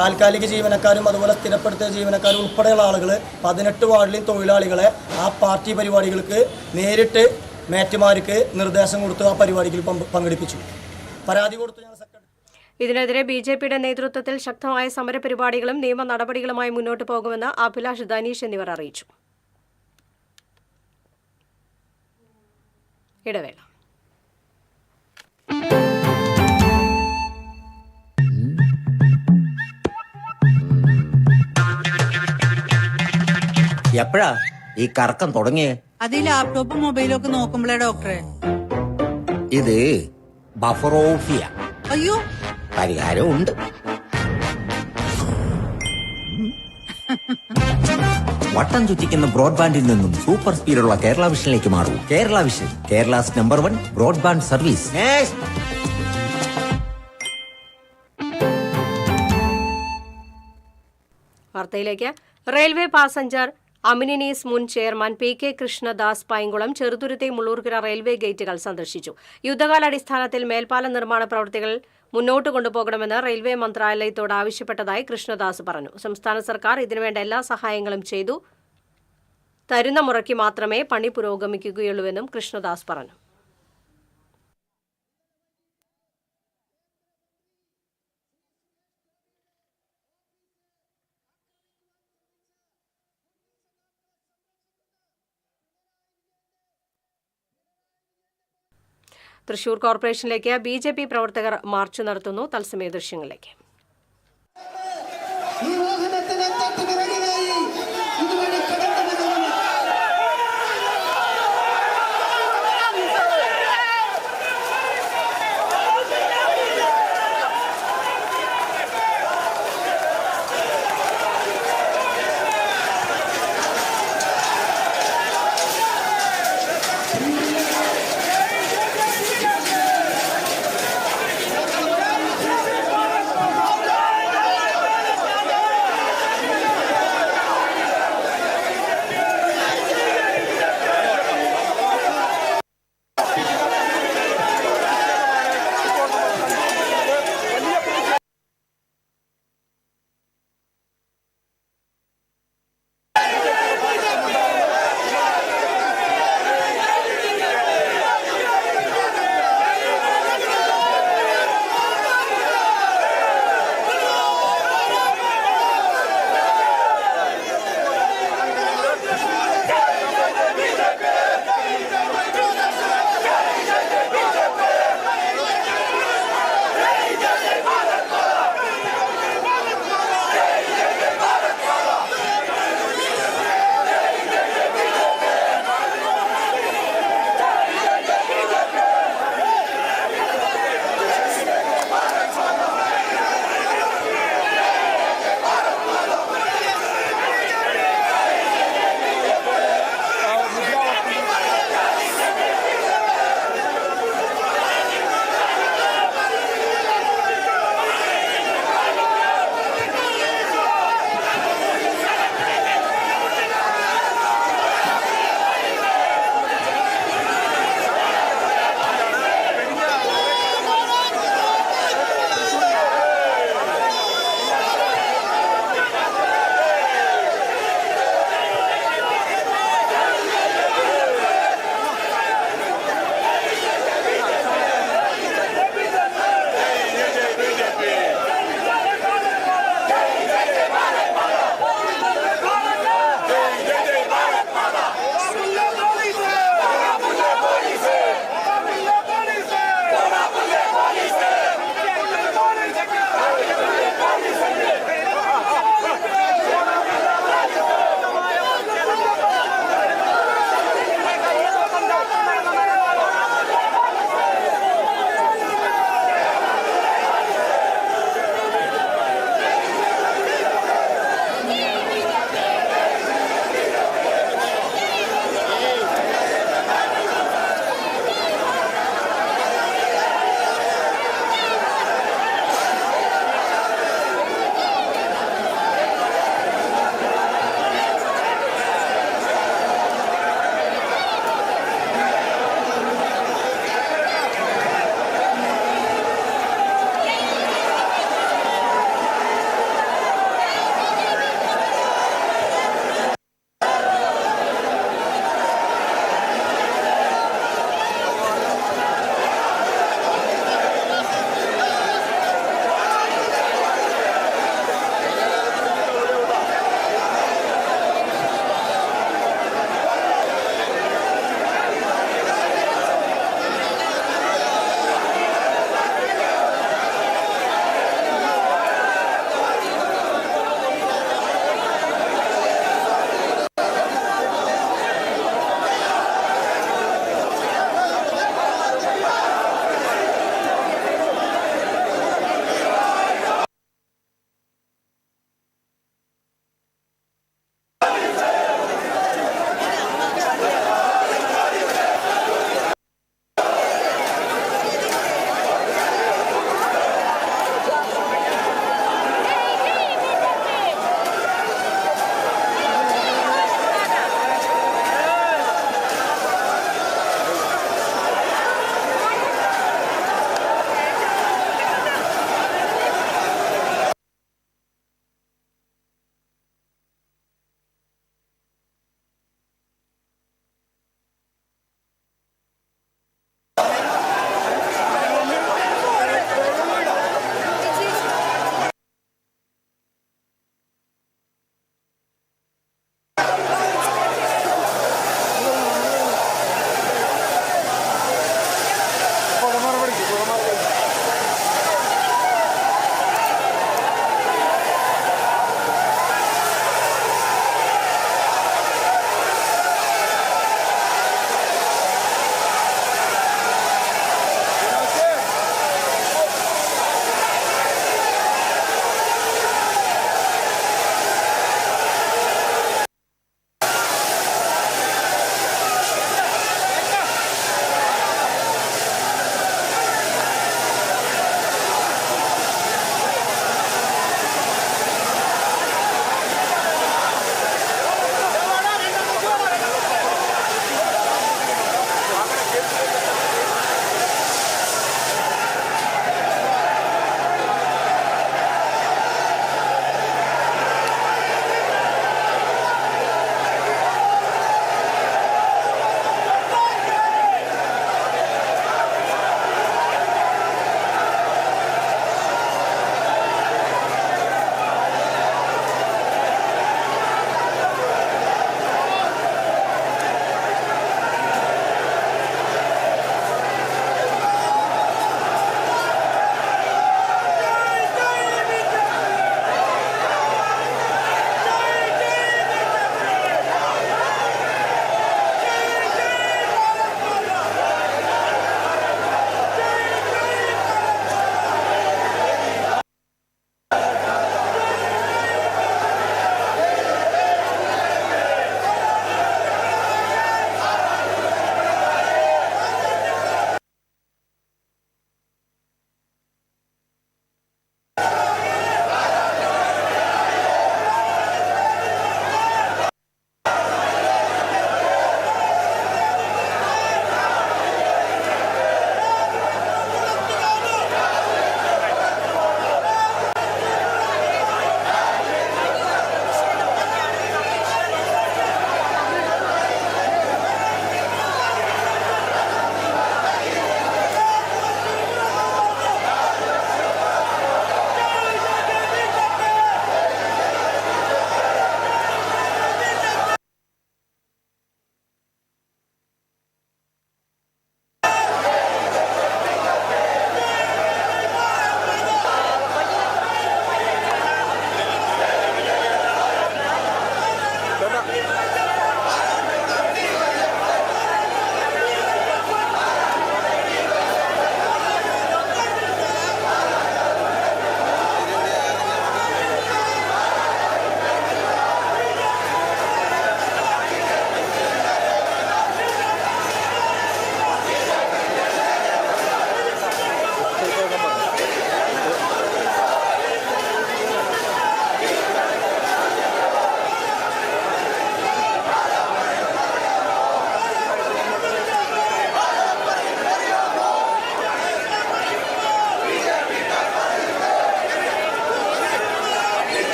താൽക്കാലിക ജീവനക്കാരും അതുപോലെ സ്ഥിരപ്പെടുത്തിയ ജീവനക്കാരും ഉൾപ്പെടെയുള്ള ആളുകൾ 18 വാർഡിലെയും തൊഴിലാളികളെ ആ പാർട്ടി പരിപാടികൾക്ക് നേരിട്ട് മേറ്റുമാർക്ക് നിർദ്ദേശം കൊടുത്ത് ആ പരിപാടിയിൽ പങ്കെടുപ്പിച്ചു. പരാതി കൊടുത്തു.
ഇതിനെതിരെ BJP-യുടെ നേതൃത്വത്തിൽ ശക്തമായ സമരപരിപാടികളും നിയമ നടപടികളുമായി മുന്നോട്ട് പോകുമെന്ന് അഭിലാഷ്, ധനീഷ് എന്നിവർ അറിയിച്ചു. ഇടവേള.
എപ്പോഴാ ഈ കറക്കം തുടങ്ങിയേ?
അത് ഈ ലാപ്ടോപ്പും മൊബൈലും ഒക്കെ നോക്കുമ്പോഴേ ഡോക്ടറെ.
ഇത് ബഫറോഫിയ.
അയ്യോ,
പരിഹാരം ഉണ്ട്. വട്ടം ചുറ്റിക്കുന്ന ബ്രോഡ്ബാൻഡിൽ നിന്നും സൂപ്പർ സ്പീഡുള്ള കേരള വിഷനിലേക്ക് മാറൂ. Kerala Vision, Kerala's number 1 broadband service.
വാർത്തയിലേക്ക്. റെയിൽവേ പാസഞ്ചർ അമിനിനീസ് മുൻ chairman PK Krishnadas Painkulam Cheruthuruthy Mullurkara railway ഗേറ്റുകൾ സന്ദർശിച്ചു. യുദ്ധകാലാടിസ്ഥാനത്തിൽ മേൽപ്പാല നിർമ്മാണ പ്രവൃത്തികൾ മുന്നോട്ട് കൊണ്ടുപോകണമെന്ന് റെയിൽവേ മന്ത്രാലയത്തോട് ആവശ്യപ്പെട്ടതായി കൃഷ്ണദാസ് പറഞ്ഞു. സംസ്ഥാന സർക്കാർ ഇതിനുവേണ്ട എല്ലാ സഹായങ്ങളും ചെയ്തു തരുന്ന മുറയ്ക്ക് മാത്രമേ പണി പുരോഗമിക്കുകയുള്ളൂവെന്നും കൃഷ്ണദാസ് പറഞ്ഞു. തൃശൂർ കോർപ്പറേഷനിലേക്ക് BJP പ്രവർത്തകർ മാർച്ച് നടത്തുന്നു. തത്സമയ ദൃശ്യങ്ങളിലേക്ക്.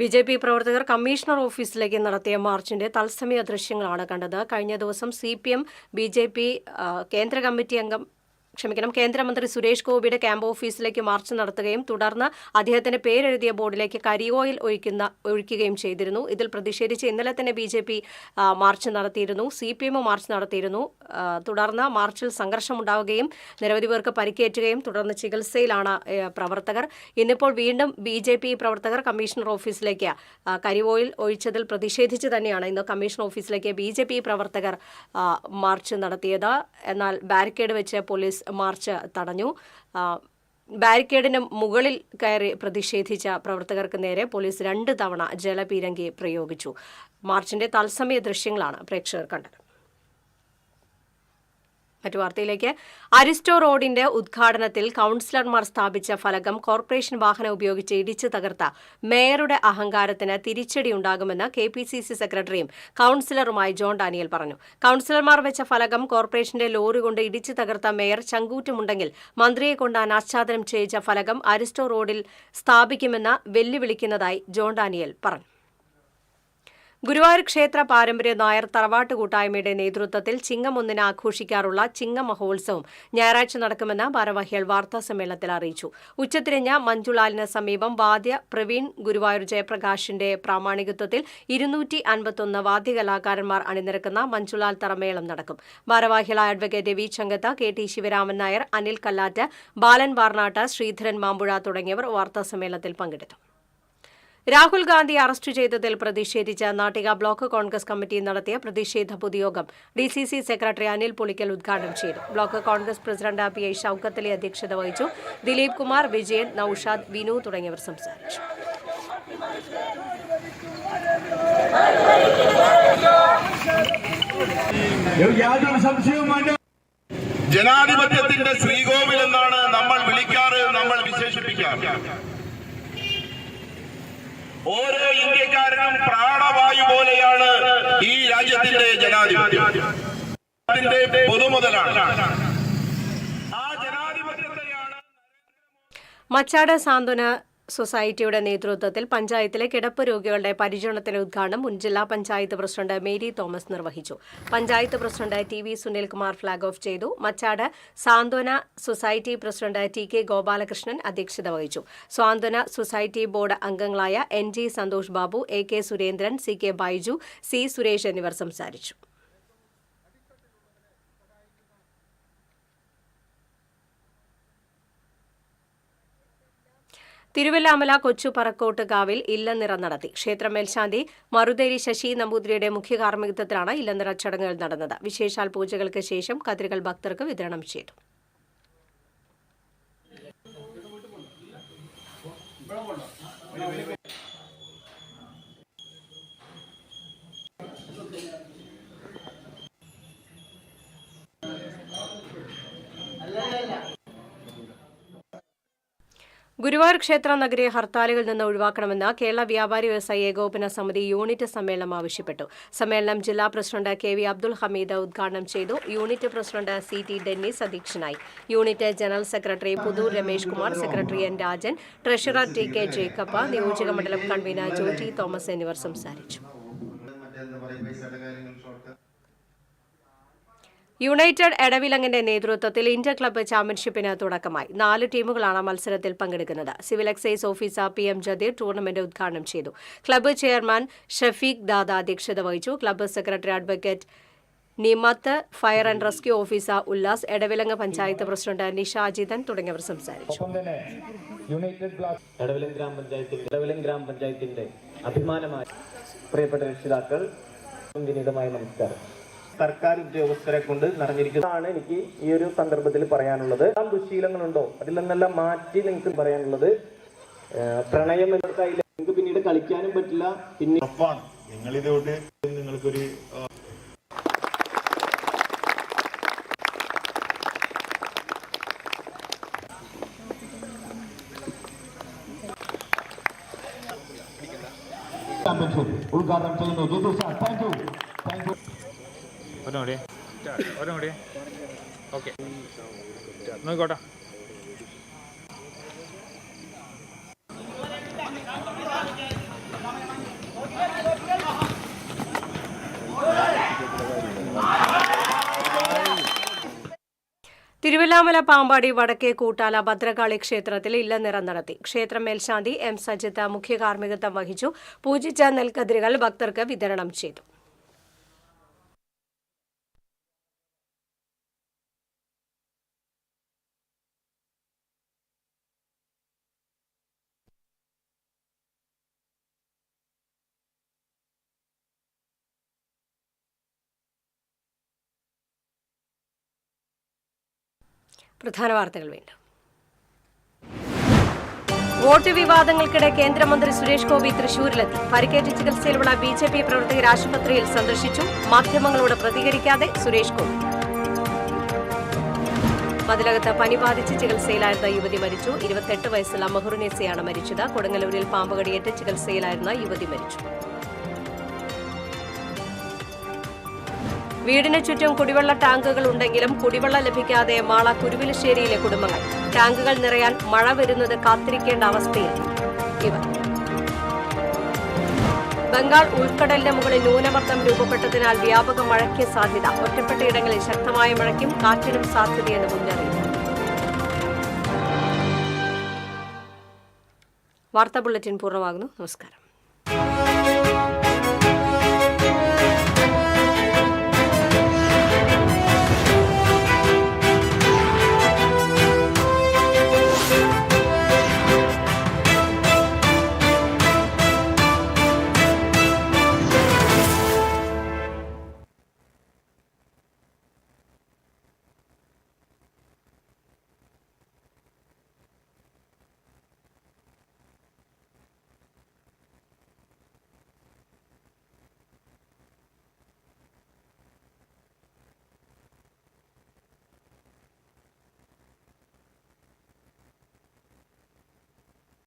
BJP പ്രവർത്തകർ കമ്മീഷണർ ഓഫീസിലേക്ക് നടത്തിയ മാർച്ചിന്റെ തത്സമയ ദൃശ്യങ്ങളാണ് കണ്ടത്. കഴിഞ്ഞ ദിവസം CPM BJP കേന്ദ്രമന്ത്രി സുരേഷ് ഗോപിയുടെ ക്യാമ്പ് ഓഫീസിലേക്ക് മാർച്ച് നടത്തുകയും തുടർന്ന് അദ്ദേഹത്തിന്റെ പേരെഴുതിയ ബോർഡിലേക്ക് കരിയോയിൽ ഒഴിക്കുകയും ചെയ്തിരുന്നു. ഇതിൽ പ്രതിഷേധിച്ച് ഇന്നലെ തന്നെ BJP മാർച്ച് നടത്തിയിരുന്നു, CPM മാർച്ച് നടത്തിയിരുന്നു. തുടർന്ന് മാർച്ചിൽ സംഘർഷമുണ്ടാവുകയും നിരവധി പേർക്ക് പരിക്കേറ്റുകയും തുടർന്ന് ചികിത്സയിലാണ് പ്രവർത്തകർ. ഇന്നിപ്പോൾ വീണ്ടും BJP പ്രവർത്തകർ കമ്മീഷണർ ഓഫീസിലേക്ക് കരിയോയിൽ ഒഴിച്ചതിൽ പ്രതിഷേധിച്ച് തന്നെയാണ് ഇന്ന് കമ്മീഷണർ ഓഫീസിലേക്ക് BJP പ്രവർത്തകർ മാർച്ച് നടത്തിയത്. എന്നാൽ ബാരിക്കേഡ് വെച്ച് പോലീസ് മാർച്ച് തടഞ്ഞു. ബാരിക്കേഡിന് മുകളിൽ കയറി പ്രതിഷേധിച്ച പ്രവർത്തകർക്ക് നേരെ പോലീസ് 2 തവണ ജലപീരങ്കി പ്രയോഗിച്ചു. മാർച്ചിന്റെ തത്സമയ ദൃശ്യങ്ങളാണ് പ്രേക്ഷകർ കണ്ടത്. മറ്റു വാർത്തയിലേക്ക്. അരിസ്റ്റോ റോഡിന്റെ ഉദ്ഘാടനത്തിൽ കൌൺസിലർമാർ സ്ഥാപിച്ച ഫലകം കോർപ്പറേഷൻ വാഹനം ഉപയോഗിച്ച് ഇടിച്ചു തകർത്ത മേയറുടെ അഹങ്കാരത്തിന് തിരിച്ചടിയുണ്ടാകുമെന്ന് KPCC സെക്രട്ടറിയും കൌൺസിലറുമായി ജോൺ ഡാനിയൽ പറഞ്ഞു. കൌൺസിലർമാർ വെച്ച ഫലകം കോർപ്പറേഷന്റെ ലോറി കൊണ്ട് ഇടിച്ചു തകർത്ത മേയർ ചങ്കൂറ്റമുണ്ടെങ്കിൽ മന്ത്രിയെ കൊണ്ട് അനാച്ഛാദനം ചെയ്യിച്ച ഫലകം അരിസ്റ്റോ റോഡിൽ സ്ഥാപിക്കുമെന്ന് വെല്ലുവിളിക്കുന്നതായി ജോൺ ഡാനിയൽ പറഞ്ഞു. ഗുരുവായൂർ ക്ഷേത്ര പാരമ്പര്യ നായർ തറവാട്ട് കൂട്ടായ്മയുടെ നേതൃത്വത്തിൽ ചിങ്ങം 1 ആഘോഷിക്കാറുള്ള ചിങ്ങ മഹോത്സവം ഞായറാഴ്ച നടക്കുമെന്ന് ഭാരവാഹികൾ വാർത്താസമ്മേളനത്തിൽ അറിയിച്ചു. ഉച്ചതിരിഞ്ഞ മഞ്ജുളാലിന് സമീപം വാദ്യ പ്രവീൺ ഗുരുവായൂർ ജയപ്രകാശിന്റെ പ്രാമാണികത്വത്തിൽ 251 വാദ്യകലാകാരന്മാർ അണിനിരക്കുന്ന മഞ്ജുളാൽ തറമേളം നടക്കും. ഭാരവാഹികളായ അഡ്വക്കേറ്റ് രവി ചങ്കത്ത, KT ശിവരാമൻ നായർ, അനിൽ കല്ലാറ്റ്, ബാലൻ വാർനാട്ട്, ശ്രീധരൻ മാമ്പുഴ തുടങ്ങിയവർ വാർത്താസമ്മേളനത്തിൽ പങ്കെടുത്തു. രാഹുൽ ഗാന്ധി അറസ്റ്റ് ചെയ്തതിൽ പ്രതിഷേധിച്ച് നാട്ടിക ബ്ലോക്ക് കോൺഗ്രസ് കമ്മിറ്റി നടത്തിയ പ്രതിഷേധ പൊതുയോഗം DCC സെക്രട്ടറി അനിൽ പുളിക്കൽ ഉദ്ഘാടനം ചെയ്തു. Block Congress president PI Shoukath Ali അധ്യക്ഷത വഹിച്ചു. ദിലീപ് കുമാർ, വിജയൻ, നൌഷാദ്, വിനു തുടങ്ങിയവർ സംസാരിച്ചു.
ജനാധിപത്യത്തിന്റെ ശ്രീകോവിൽ എന്നാണ് നമ്മൾ വിളിക്കാറ്, നമ്മൾ വിശേഷിപ്പിക്കാറ്. ഓരോ ഇന്ത്യക്കാരനും പ്രാണവായു പോലെയാണ് ഈ രാജ്യത്തിന്റെ ജനാധിപത്യത്തിന്റെ പൊതുമുതലാണ്. ആ ജനാധിപത്യത്തെയാണ്
മച്ചാട് സാന്ത്വന സൊസൈറ്റിയുടെ നേതൃത്വത്തിൽ പഞ്ചായത്തിലെ കിടപ്പ് രോഗികളുടെ പരിചരണത്തിന്റെ ഉദ്ഘാടനം മുൻ ജില്ലാ പഞ്ചായത്ത് പ്രസിഡന്റ് മേരി തോമസ് നിർവഹിച്ചു. Panchayat president TV Sunilkumar flag off ചെയ്തു. മച്ചാട് സാന്ത്വന സൊസൈറ്റി പ്രസിഡന്റ് TK ഗോപാലകൃഷ്ണൻ അധ്യക്ഷത വഹിച്ചു. സാന്ത്വന സൊസൈറ്റി ബോർഡ് അംഗങ്ങളായ NG Santhosh Babu, AK Surendran, CK Baiju, C Suresh എന്നിവർ സംസാരിച്ചു. തിരുവല്ലാമല കൊച്ചു പറക്കോട്ട് കാവിൽ ഇല്ലനിറ നടത്തി. ക്ഷേത്ര മേൽശാന്തി മറുതേരി ശശി നമ്പൂതിരിയുടെ മുഖ്യ കാർമ്മികത്വത്തിലാണ് ഇല്ലനിറ ചടങ്ങുകൾ നടന്നത്. വിശേഷാൽ പൂജകൾക്ക് ശേഷം കതിരുകൾ ഭക്തർക്ക് വിതരണം ചെയ്തു. ഗുരുവായൂർ ക്ഷേത്ര നഗരിയെ ഹർത്താലുകളിൽ നിന്ന് ഒഴിവാക്കണമെന്ന് കേരള വ്യാപാരി വ്യവസായി ഏകോപന സമിതി യൂണിറ്റ് സമ്മേളനം ആവശ്യപ്പെട്ടു. സമ്മേളനം ജില്ലാ പ്രസിഡന്റ് KV അബ്ദുൽ ഹമീദ് ഉദ്ഘാടനം ചെയ്തു. യൂണിറ്റ് പ്രസിഡന്റ് CT ഡെന്നിസ് അധ്യക്ഷനായി. Unit general secretary Puthur Ramesh Kumar, secretary N Rajan, treasurer TK Jacob, നിയോജക മണ്ഡലം കൺവീനർ ജോജി തോമസ് എന്നിവർ സംസാരിച്ചു. യുണൈറ്റഡ് എടവിലങ്ങിന്റെ നേതൃത്വത്തിൽ ഇന്റർ ക്ലബ്ബ് ചാമ്പ്യൻഷിപ്പിന് തുടക്കമായി. 4 ടീമുകളാണ് മത്സരത്തിൽ പങ്കെടുക്കുന്നത്. Civil excise officer PM Jadeer tournament ഉദ്ഘാടനം ചെയ്തു. ക്ലബ്ബ് ചെയർമാൻ ഷഫീഖ് ദാദ അധ്യക്ഷത വഹിച്ചു. Club secretary advocate Nimath, fire and rescue officer Ullas, Edavilangu panchayat president Nisha Ajithan തുടങ്ങിയവർ സംസാരിച്ചു.
എടവിലങ്ങ് ഗ്രാമപഞ്ചായത്തിന്റെ അഭിമാനമായ പ്രിയപ്പെട്ട രക്ഷിതാക്കൾ, വിനീതമായ നമസ്കാരം. സർക്കാർ ഉദ്യോഗസ്ഥരെ കൊണ്ട് നിറഞ്ഞിരിക്കുന്നതാണ് എനിക്ക് ഈ ഒരു സന്ദർഭത്തിൽ പറയാനുള്ളത്. ദുശീലങ്ങളുണ്ടോ അതിൽ നിന്നെല്ലാം മാറ്റി നിങ്ങൾക്ക് പറയാനുള്ളത്, പ്രണയം എന്നൊക്കെ നിങ്ങൾക്ക് പിന്നീട് കളിക്കാനും പറ്റില്ല. പിന്നെ
നിങ്ങളിതോട്ട് നിങ്ങൾക്കൊരു
ഉദ്ഘാടനം ചെയ്യുന്നു.
ഒരേ ഓക്കെ നോക്കോട്ടെ.
തിരുവണ്ണാമല പാമ്പാടി വടക്കേ കൂട്ടാല ഭദ്രകാളി ക്ഷേത്രത്തിൽ ഇല്ലനിറ നടത്തി. ക്ഷേത്രം മേൽശാന്തി എം സജിത്ത് മുഖ്യ കാർമ്മികത്വം വഹിച്ചു. പൂജിച്ച നെൽക്കതിരുകൾ ഭക്തർക്ക് വിതരണം ചെയ്തു. പ്രധാന വാർത്തകൾ വീണ്ടും. വോട്ട് വിവാദങ്ങൾക്കിടെ കേന്ദ്രമന്ത്രി സുരേഷ് ഗോപി തൃശൂരിലെത്തി. പരിക്കേറ്റ് ചികിത്സയിലുള്ള BJP പ്രവർത്തകർ ആശുപത്രിയിൽ സന്ദർശിച്ചു. മാധ്യമങ്ങളോട് പ്രതികരിക്കാതെ സുരേഷ് ഗോപി. മതിലകത്ത് പനി ബാധിച്ച് ചികിത്സയിലായിരുന്ന യുവതി മരിച്ചു. 28 വയസ്സുള്ള മഹുറുനേസയാണ് മരിച്ചത്. കൊടുങ്ങല്ലൂരിൽ പാമ്പുകടിയേറ്റ് ചികിത്സയിലായിരുന്ന യുവതി മരിച്ചു. വീടിന് ചുറ്റും കുടിവെള്ള ടാങ്കുകൾ ഉണ്ടെങ്കിലും കുടിവെള്ളം ലഭിക്കാതെ മാള കുരുവിലശ്ശേരിയിലെ കുടുംബങ്ങൾ. ടാങ്കുകൾ നിറയാൻ മഴ വരുന്നത് കാത്തിരിക്കേണ്ട അവസ്ഥയിൽ ഇവർ. ബംഗാൾ ഉൾക്കടലിന് മുകളിൽ ന്യൂനമർദ്ദം രൂപപ്പെട്ടതിനാൽ വ്യാപക മഴയ്ക്ക് സാധ്യത. ഒറ്റപ്പെട്ടയിടങ്ങളിൽ ശക്തമായ മഴയ്ക്കും കാറ്റിനും സാധ്യതയെന്ന് മുന്നറിയിപ്പ്. വാർത്താ ബുള്ളറ്റിൻ പൂർണ്ണമാകുന്നു. നമസ്കാരം.